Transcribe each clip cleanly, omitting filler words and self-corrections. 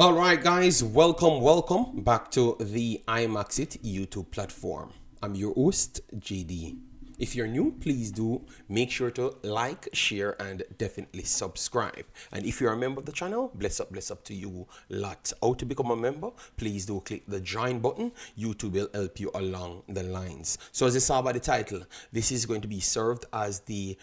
All right, guys, welcome back to the Imaxit YouTube platform. I'm your host, JD. If you're new, please do make sure to like, share, and definitely subscribe. And if you're a member of the channel, bless up to you lot. How to become a member? Please do click the join button. YouTube will help you along the lines. So as you saw by the title, this is going to be served as the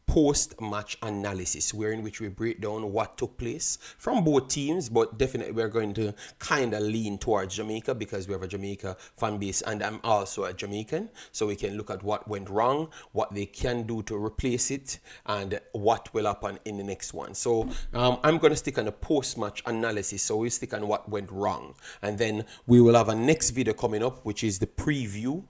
post-match analysis, where in which we break down what took place from both teams, but definitely we're going to kind of lean towards Jamaica because we have a Jamaica fan base and I'm also a Jamaican, so we can look at what went wrong, what they can do to replace it, and what will happen in the next one. So I'm going to stick on the post-match analysis, so we'll stick on what went wrong, and then we will have a next video coming up, which is the preview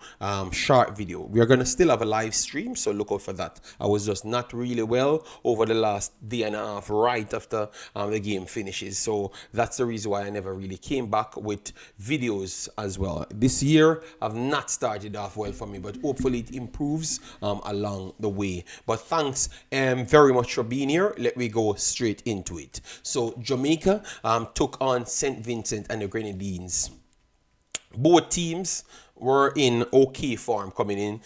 short video. We are going to still have a live stream, so look out for that. I was just not really well over the last day and a half right after the game finishes, so that's the reason why I never really came back with videos as well. This year I've not started off well for me, but hopefully it improves along the way. But thanks very much for being here. Let me go straight into it. So Jamaica took on St. Vincent and the Grenadines. Both teams were in okay form coming in.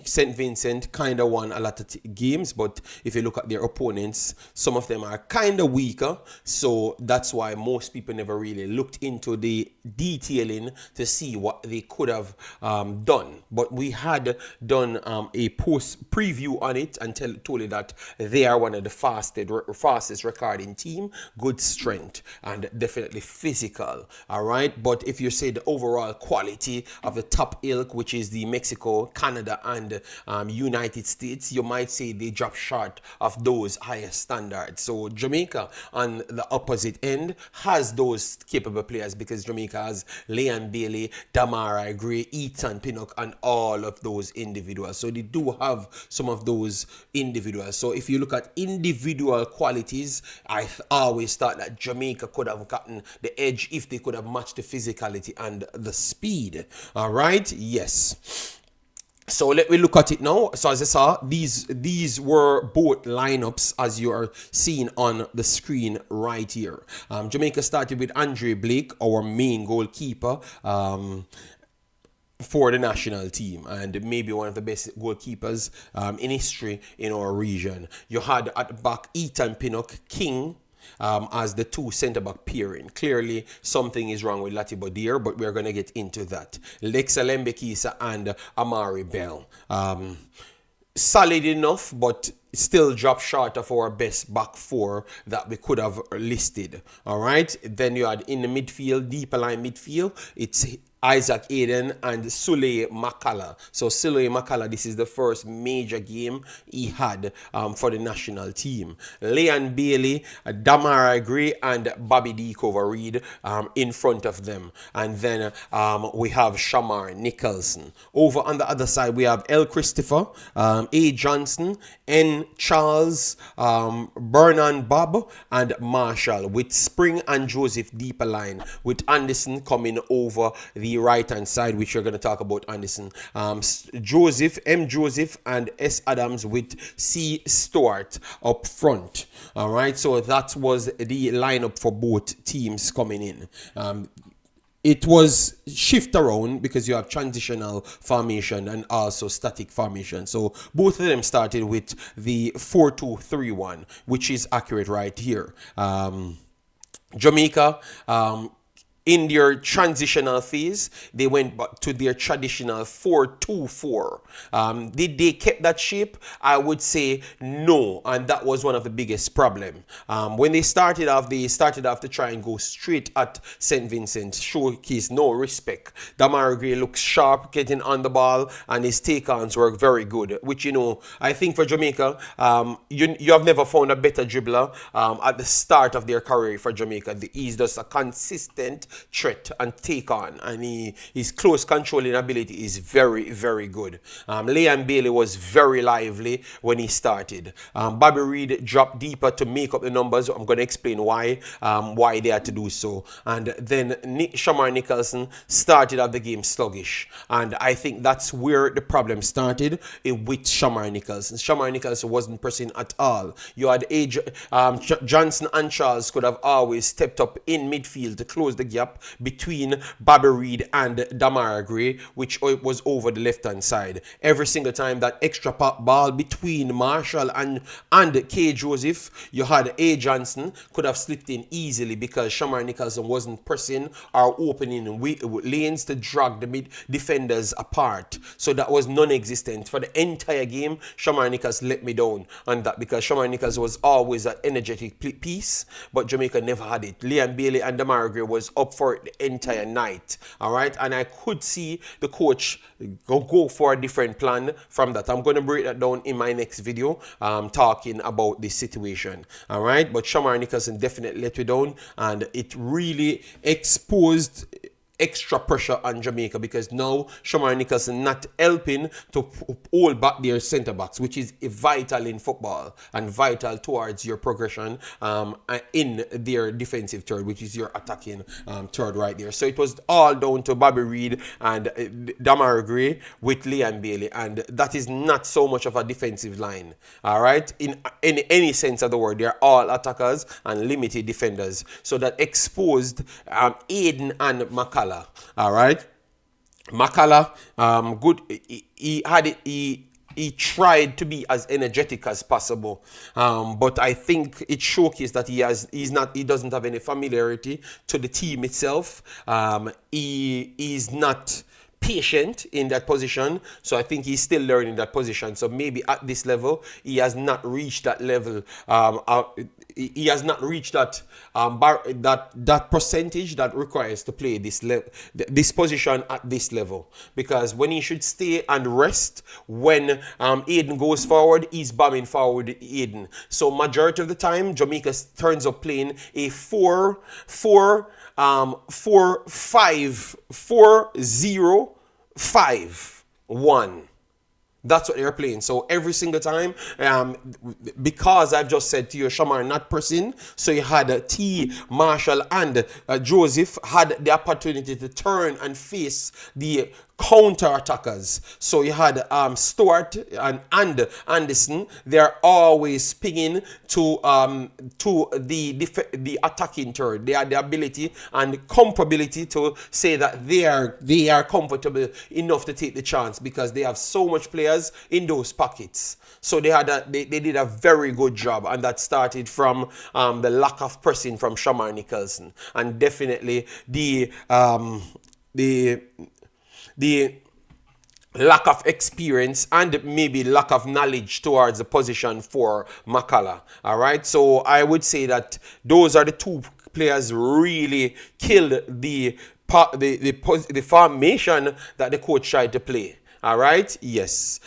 St. Vincent kind of won a lot of games, but if you look at their opponents, some of them are kind of weaker. So that's why most people never really looked into the detailing to see what they could have done. But we had done a post preview on it and told you that they are one of the fastest recording team, good strength, and definitely physical. All right, but if you say the overall quality of the top ilk, which is the Mexico, Canada, and United States, you might say they drop short of those higher standards. So Jamaica on the opposite end has those capable players because Jamaica has Leon Bailey, Damara Gray, Ethan Pinnock, and all of those individuals. So they do have some of those individuals. So if you look at individual qualities, I always thought that Jamaica could have gotten the edge if they could have matched the physicality and the speed. All right, yes. So let me look at it now. So as I saw, these were both lineups as you are seeing on the screen right here. Jamaica started with Andre Blake, our main goalkeeper, for the national team, and maybe one of the best goalkeepers in history in our region. You had at the back Ethan Pinnock, King, as the two centre-back pairing. Clearly, something is wrong with Lati Bodir, but we're going to get into that. Lexa Lembekisa and Amari Bell. Solid enough, but still drop short of our best back four that we could have listed. All right. Then you had in the midfield, deeper line midfield, it's Isaac Aiden and Sule Makala. So Sule Makala, this is the first major game he had for the national team. Leon Bailey, Damara Gray, and Bobby Decover Reed in front of them. And then we have Shamar Nicholson. Over on the other side, we have L. Christopher, A. Johnson, N. Charles, Bernan Bob, and Marshall, with Spring and Joseph deeper line, with Anderson coming over the right hand side, which you're going to talk about Anderson. Joseph, M. Joseph, and S. Adams with C. Stewart up front. All right, so that was the lineup for both teams coming in. It was shift around because you have transitional formation and also static formation. So both of them started with the 4-2-3-1, which is accurate right here. Jamaica, in their transitional phase, they went back to their traditional 4-2-4. Did they keep that shape? I would say no, and that was one of the biggest problems. When they started off to try and go straight at St. Vincent, showcase no respect. Damara Gray looks sharp, getting on the ball, and his take-ons were very good, which, you know, I think for Jamaica, you have never found a better dribbler at the start of their career for Jamaica. He's just a consistent threat and take on, and his close controlling ability is very, very good. Liam Bailey was very lively when he started. Bobby Reed dropped deeper to make up the numbers. I'm going to explain why they had to do so. And then Shamar Nicholson started out the game sluggish, and I think that's where the problem started with Shamar Nicholson. Shamar Nicholson wasn't pressing at all. You had Johnson and Charles could have always stepped up in midfield to close the gap between Bobby Reed and Damara Gray, which was over the left-hand side. Every single time that extra ball between Marshall and K. Joseph, you had A. Johnson could have slipped in easily because Shamar Nicholson wasn't pressing or opening lanes to drag the mid defenders apart. So that was non-existent. For the entire game, Shamar Nicholson let me down on that because Shamar Nicholson was always an energetic piece, but Jamaica never had it. Liam Bailey and Damara Gray was up for it the entire night. All right, and I could see the coach go for a different plan from that. I'm going to break that down in my next video, talking about this situation. All right, but Shamar Nicholson definitely let me down, and it really exposed extra pressure on Jamaica because now Shamar Nicholson not helping to hold back their centre backs, which is vital in football and vital towards your progression in their defensive third, which is your attacking third right there. So it was all down to Bobby Reed and Damara Gray with Liam Bailey, and that is not so much of a defensive line. All right, in any sense of the word, they're all attackers and limited defenders. So that exposed Aiden and Mcclaren. All right, Mcclaren, good. He had it. He tried to be as energetic as possible, but I think it showcased that he doesn't have any familiarity to the team itself. He is not patient in that position, so I think he's still learning that position. So maybe at this level he has not reached that level. He has not reached that that percentage that requires to play this position at this level, because when he should stay and rest when Aiden goes forward, he's bombing forward Aiden. So majority of the time Jamaica turns up playing a 4-4-5-4-0-5-1. That's what they're playing. So every single time, because I've just said to you, Shamar not pressing, so you had T, Marshall, and Joseph had the opportunity to turn and face the counter-attackers. So you had Stewart and Anderson. They're always pinging to the attacking third. They have the ability and comfortability to say that they are comfortable enough to take the chance because they have so much players in those pockets. So they did a very good job, and that started from the lack of pressing from Shamar Nicholson, and definitely the lack of experience and maybe lack of knowledge towards the position for Mcclaren. All right, so I would say that those are the two players really killed the formation that the coach tried to play. All right, yes.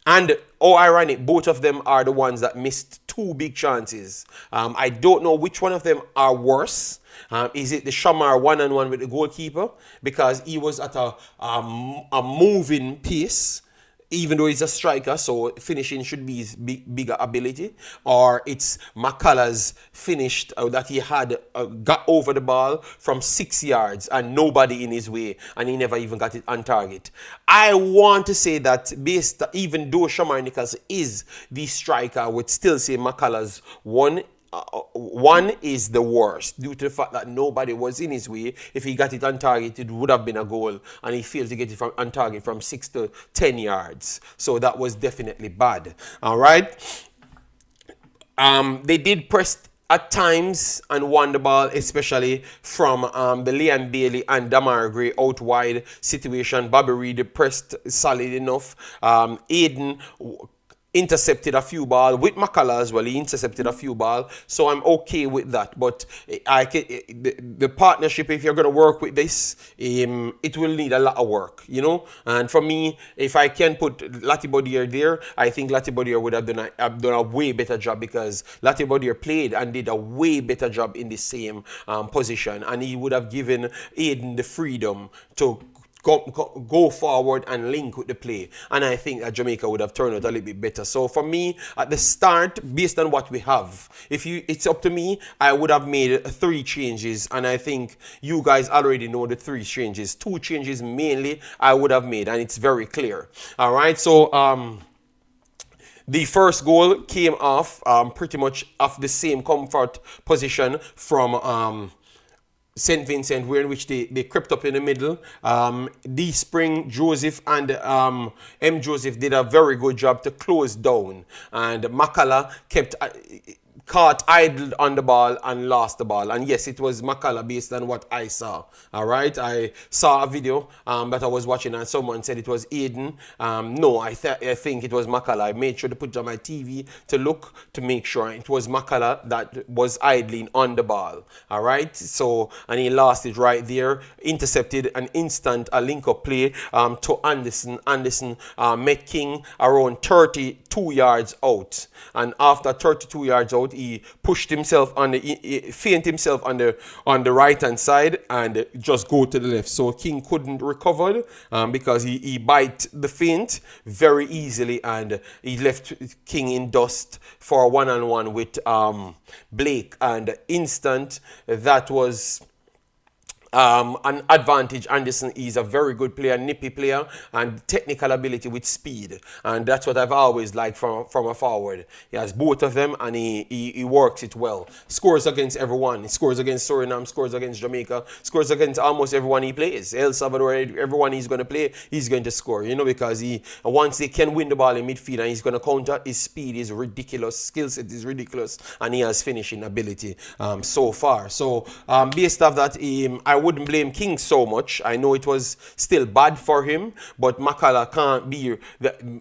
And ironic, both of them are the ones that missed two big chances. I don't know which one of them are worse. Is it the Shamar one-on-one with the goalkeeper? Because he was at a moving pace, even though he's a striker, so finishing should be his bigger ability. Or it's Mcclara's finished that he had got over the ball from 6 yards and nobody in his way, and he never even got it on target. I want to say that even though Shamar Nicholson is the striker, I would still say Mcclara's one is the worst due to the fact that nobody was in his way. If he got it on target, it would have been a goal, and he failed to get it on target from 6 to 10 yards. So that was definitely bad. All right. They did press at times and won the ball, especially from the Liam Bailey and Damara Gray out wide situation. Bobby Reed pressed solid enough. Aiden intercepted a few ball with Mcclaren as well. He intercepted a few ball, so I'm okay with that. But the partnership, if you're gonna work with this, it will need a lot of work, you know. And for me, if I can put Latibodier there, I think Latibodier would have done a way better job, because Latibodier played and did a way better job in the same position, and he would have given Aiden the freedom to go forward and link with the play. And I think that Jamaica would have turned out a little bit better. So for me, at the start, based on what we have, it's up to me, I would have made 3 changes. And I think you guys already know the 3 changes. 2 changes mainly I would have made, and it's very clear. All right, so the first goal came off pretty much off the same comfort position from St. Vincent, where in which they crept up in the middle. D Spring, Joseph, and M. Joseph did a very good job to close down. And Mcclaren kept caught idled on the ball and lost the ball. And yes, it was Mcclaren based on what I saw. All right, I saw a video that I was watching, and someone said it was Aiden. No, I think it was Mcclaren. I made sure to put it on my TV to look to make sure it was Mcclaren that was idling on the ball. All right, so, and he lost it right there, intercepted an instant link-up play to Anderson. Anderson met King around 32 yards out, and after 32 yards out, he pushed himself he feinted himself on the right hand side and just go to the left. So King couldn't recover because he bite the feint very easily, and he left King in dust for a one-on-one with Blake. And instant, that was an advantage. Anderson is a very good player, nippy player, and technical ability with speed, and that's what I've always liked from a forward. He has both of them, and he works it well. Scores against everyone. He scores against Suriname, scores against Jamaica, scores against almost everyone he plays. El Salvador, everyone he's going to play, he's going to score, you know, because once they can win the ball in midfield and he's going to counter, his speed is ridiculous, skill set is ridiculous, and he has finishing ability so far. So based off that, I wouldn't blame King so much. I know it was still bad for him, but Mcclaren can't be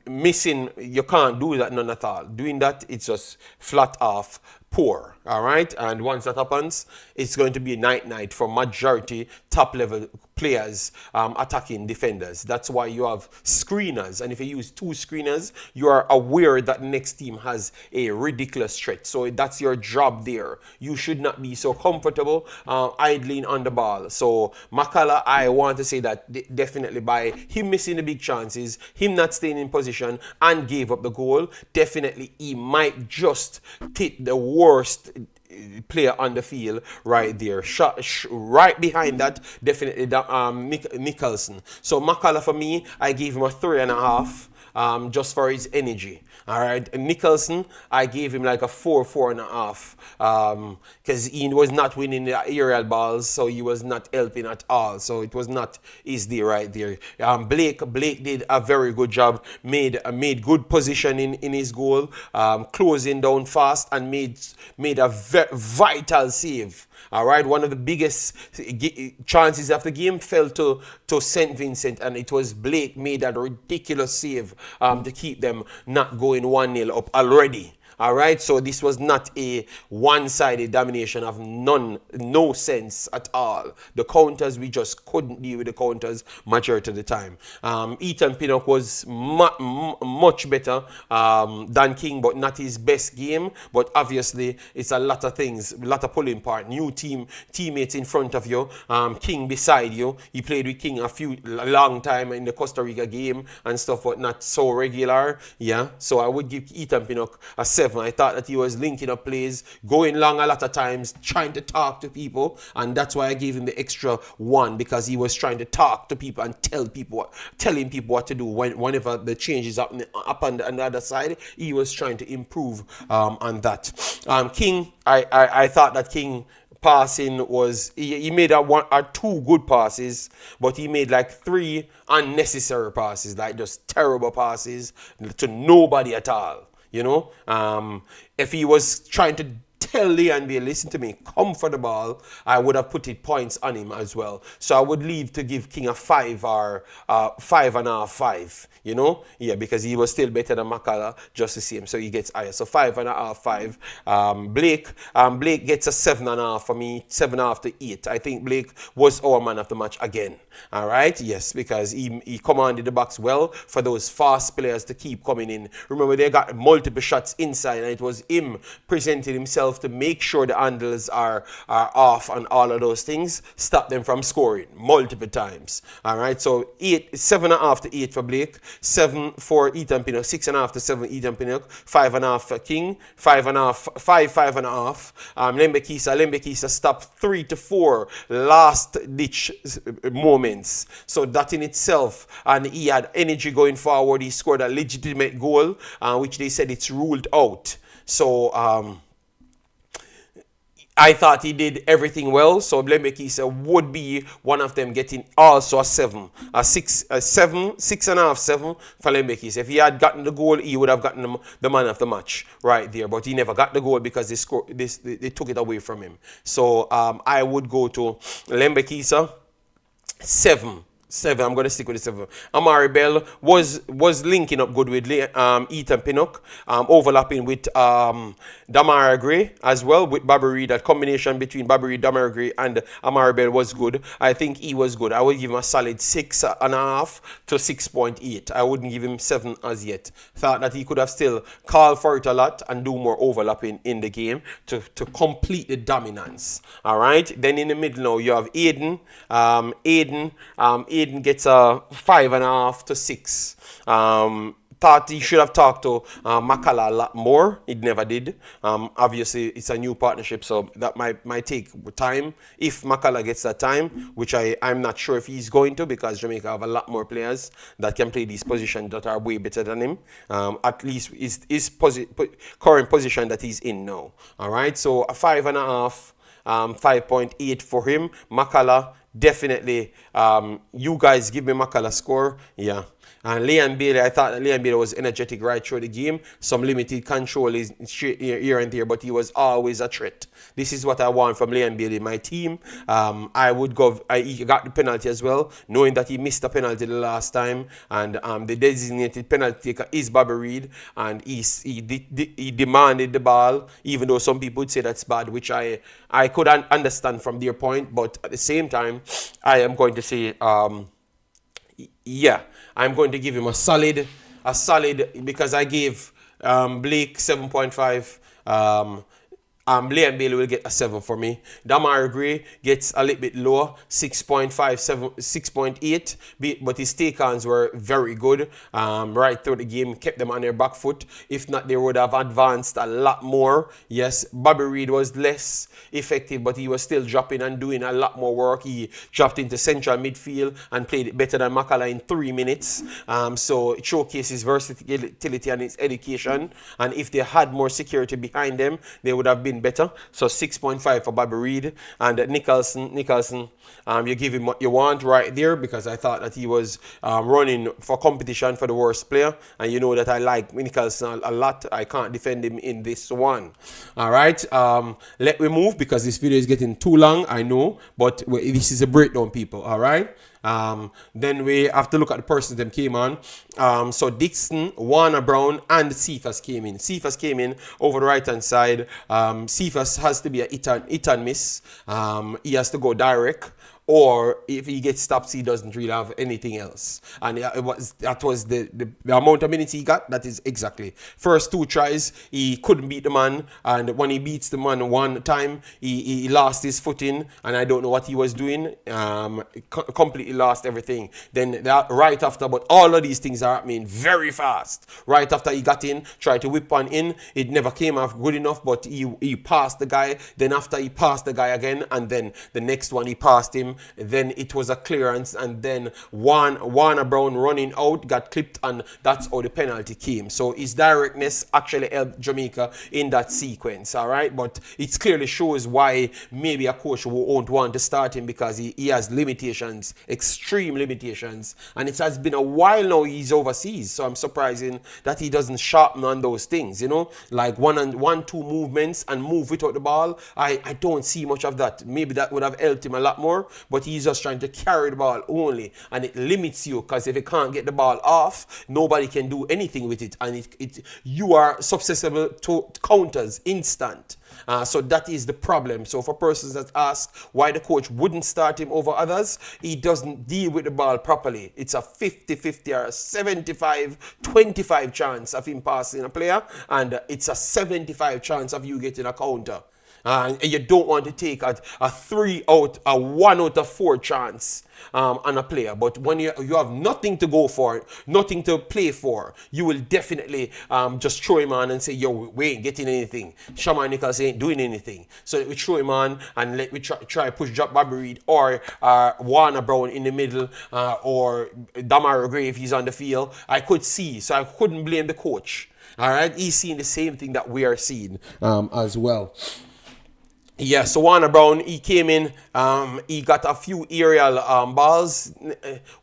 missing. You can't do that none at all. Doing that, it's just flat off poor. All right, and once that happens, it's going to be a night for majority top level players attacking defenders. That's why you have screeners, and if you use 2 screeners, you are aware that the next team has a ridiculous threat. So that's your job there. You should not be so comfortable idling on the ball. So Mcclaren, I want to say that definitely by him missing the big chances, him not staying in position and gave up the goal, definitely he might just take the worst player on the field right there. Right behind that, definitely Nicholson. So Mcclaren, for me, I gave him a 3.5. Just for his energy. All right, and Nicholson, I gave him like a 4.5, because he was not winning the aerial balls, so he was not helping at all. So it was not his day right there. Blake did a very good job, made good position in his goal, closing down fast, and made a vital save. All right, one of the biggest chances of the game fell to St. Vincent, and it was Blake made that ridiculous save to keep them not going 1-0 up already. All right, so this was not a one-sided domination of no sense at all. The counters, we just couldn't deal with the counters majority of the time. Ethan Pinnock was much better than King, but not his best game. But obviously, it's a lot of things, a lot of pulling part. New teammates in front of you, King beside you. He played with King a long time in the Costa Rica game and stuff, but not so regular. Yeah, so I would give Ethan Pinnock a 7. I thought that he was linking up plays, going long a lot of times, trying to talk to people, and that's why I gave him the extra 1, because he was trying to talk to people and telling people what to do whenever the changes up on the other side. He was trying to improve on that. King, I thought that King passing was, he made a 2 good passes, but he made like 3 unnecessary passes, like just terrible passes to nobody at all. You know, if he was trying to tell Leon Bay, listen to me, come for the ball, I would have put it points on him as well. So I would leave to give King a 5 or 5.5, 5. You know, yeah, because he was still better than Makala, just the same. So he gets higher. So 5.5, 5. Blake gets a 7.5 for me, 7.5 to 8. I think Blake was our man of the match again. All right, yes, because he commanded the box well for those fast players to keep coming in. Remember, they got multiple shots inside, and it was him presenting himself to make sure the handles are off and all of those things, stop them from scoring multiple times. All right, so 7.5 to 8 for Blake, 7 for Ethan Pinnock, 6.5 to 7 Ethan Pinnock, 5.5 for King, 5.5, 5.5. Lembekisa stopped 3 to 4 last ditch moments. So that in itself, and he had energy going forward. He scored a legitimate goal, which they said it's ruled out. So I thought he did everything well, so Blembekisa would be one of them getting also a 7, a 6, a 7, 6.5, 7 for Blembekisa. If he had gotten the goal, he would have gotten the man of the match right there, but he never got the goal because they took it away from him. So I would go to Blembekisa, 7. I'm going to stick with the 7. Amari Bell was linking up good with Ethan Pinnock, overlapping with Damara Gray as well with Bobby Reed. That combination between Bobby Reed, Damara Gray, and Amari Bell was good. I think he was good. I would give him a solid 6.5 to 6.8. I wouldn't give him 7 as yet. Thought that he could have still called for it a lot and do more overlapping in the game to complete the dominance. All right. Then in the middle now you have Aiden. Aiden gets a 5.5 to 6. Thought he should have talked to Makala a lot more. It never did. Obviously, it's a new partnership, so that might take time. If Makala gets that time, which I'm not sure if he's going to, because Jamaica have a lot more players that can play these positions that are way better than him. At least his current position that he's in now. All right, so a 5.5, 5.8 for him. Makala, definitely. You guys give me Makala score. Yeah. And Leon Bailey, I thought that Leon Bailey was energetic right through the game. Some limited control is here and there, but he was always a threat. This is what I want from Leon Bailey, my team. I would go. He got the penalty as well, knowing that he missed the penalty the last time. And the designated penalty taker is Bobby Reed, and he demanded the ball, even though some people would say that's bad, which I could understand from their point. But at the same time, I am going to say, yeah, I'm going to give him a solid, because I gave Blake 7.5. Leon Bailey will get a 7 for me. Damar Gray gets a little bit lower, 6.5, 6.8. But his take-ons were very good right through the game, kept them on their back foot. If not, they would have advanced a lot more. Yes, Bobby Reed was less effective, but he was still dropping and doing a lot more work. He dropped into central midfield and played it better than Mcclaren in 3 minutes. So it showcases his versatility and his education. And if they had more security behind them, they would have been better. So 6.5 for Bobby Reed. And Nicholson, you give him what you want right there, because I thought that he was running for competition for the worst player. And you know that I like Nicholson a lot. I can't defend him in this one. All right. Let me move, because this video is getting too long, I know. But this is a breakdown, people. All right. Then we have to look at the persons that came on. So Dixon, Warner Brown, and Cephas came in. Cephas came in over the right-hand side. Cephas has to be a hit and miss. He has to go direct. Or if he gets stops, he doesn't really have anything else. And that was the amount of minutes he got. That is exactly. First 2 tries, he couldn't beat the man. And when he beats the man one time, he lost his footing. And I don't know what he was doing. Completely lost everything. Then right after, but all of these things are happening very fast. Right after he got in, tried to whip one in. It never came off good enough, but he passed the guy. Then after he passed the guy again, and then the next one he passed him. him. Then it was a clearance, and then Warner Brown running out got clipped, and that's how the penalty came. So his directness actually helped Jamaica in that sequence, all right? But it clearly shows why maybe a coach won't want to start him, because he has limitations, extreme limitations, and it has been a while now he's overseas. So I'm surprising that he doesn't sharpen on those things, you know, like two movements and move without the ball. I don't see much of that. Maybe that would have helped him a lot more, but he's just trying to carry the ball only, and it limits you, because if you can't get the ball off, nobody can do anything with it, and you are susceptible to counters instant. So that is the problem. So for persons that ask why the coach wouldn't start him over others, he doesn't deal with the ball properly. It's a 50-50 or a 75-25 chance of him passing a player, and it's a 75 chance of you getting a counter. And you don't want to take a 1 out of 4 chance on a player. But when you have nothing to go for, nothing to play for, you will definitely just throw him on and say, yo, we ain't getting anything. Shaman Nichols ain't doing anything. So we throw him on and let me try push drop Bobby Reed or Warner Brown in the middle, or Damaro Gray if he's on the field. I could see, so I couldn't blame the coach. All right, he's seeing the same thing that we are seeing as well. Yeah, so Warner Brown, he came in, he got a few aerial balls.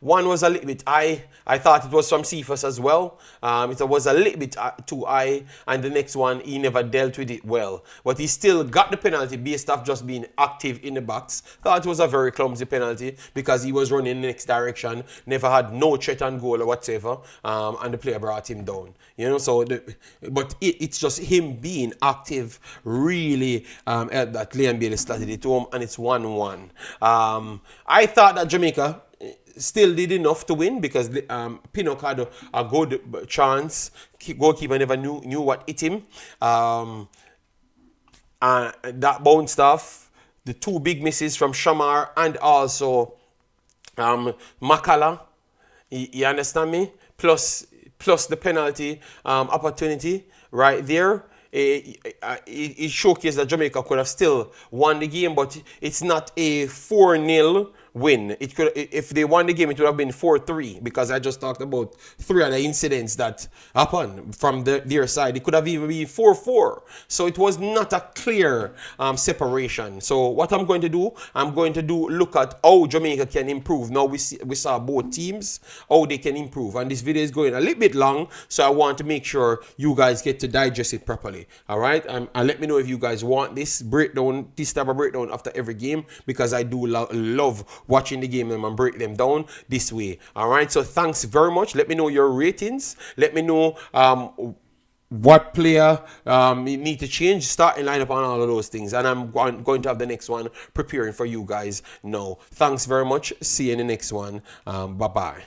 One was a little bit high. I thought it was from Cephas as well. It was a little bit too high, and the next one, he never dealt with it well. But he still got the penalty based off just being active in the box. Thought it was a very clumsy penalty, because he was running in the next direction, never had no threat on goal or whatsoever, and the player brought him down. You know, so, but it's just him being active really helped that Liam Bailey started it home, and it's 1-1. I thought that Jamaica still did enough to win, because Pinnock had a good chance. Goalkeeper never knew what hit him. And that bounced off. The two big misses from Shamar and also Makala. You understand me? Plus the penalty opportunity right there. It showcased that Jamaica could have still won the game, but it's not a 4-0 win. It could, if they won the game, it would have been 4-3, because I just talked about 3 other incidents that happened from their side. It could have even been 4-4. So it was not a clear separation. So what I'm going to do, look at how Jamaica can improve. Now we saw both teams, how they can improve. And this video is going a little bit long, so I want to make sure you guys get to digest it properly. All right? And let me know if you guys want this breakdown, this type of breakdown after every game, because I do love watching the game and break them down this way. All right, so thanks very much. Let me know your ratings. Let me know what player you need to change, starting lineup, on all of those things, and I'm going to have the next one preparing for you guys now. Thanks very much. See you in the next one. Bye bye.